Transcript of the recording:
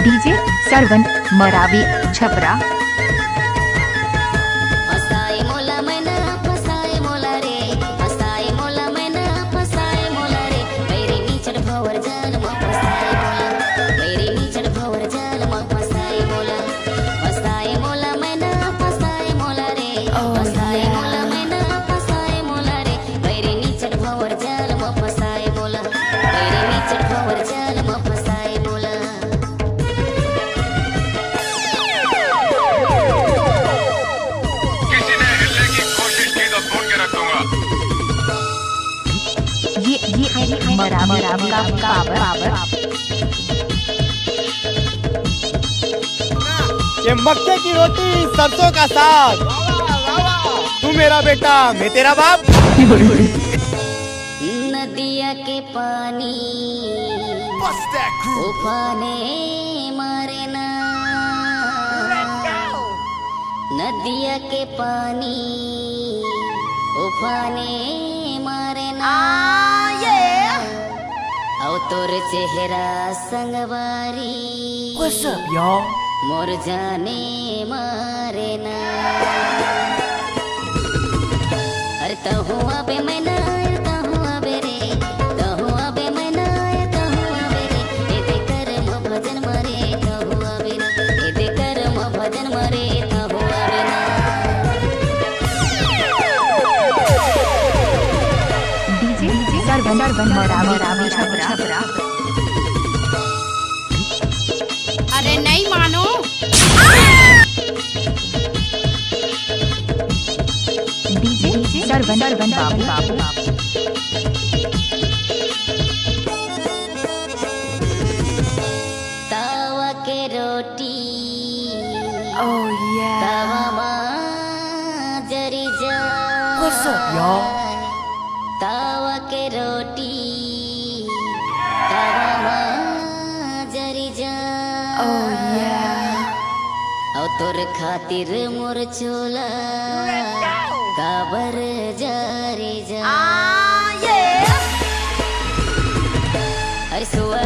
DJ Sarwan Maravi Chhapra. ये मरावी का power. ये मक्के की रोटी सरसों का साग, तू मेरा बेटा मैं तेरा बाप। नदिया के पानी उफाने मारे ना, नदिया के पानी उफाने मारे ना। औ तोर चेहरा संगवारी मोर जाने मारे ना। अरे तहु अबे मैं ना, तहु अबे रे, तहु अबे मैं ना, तहु अबे रे। एदे कर म भजन मरे तहु अबे ना, एदे कर म भजन मरे तहु अबे ना। डीजे सरवन मरावी छपरा। अरे नहीं मानो। डीजे सरवन बाबू। तावा के रोटी तावा माँ जरी जा, तावा के रोटी तावा माँ जरी जा। औ तोर खातिर मोर चोला काबर जारी जा। अरे सुअर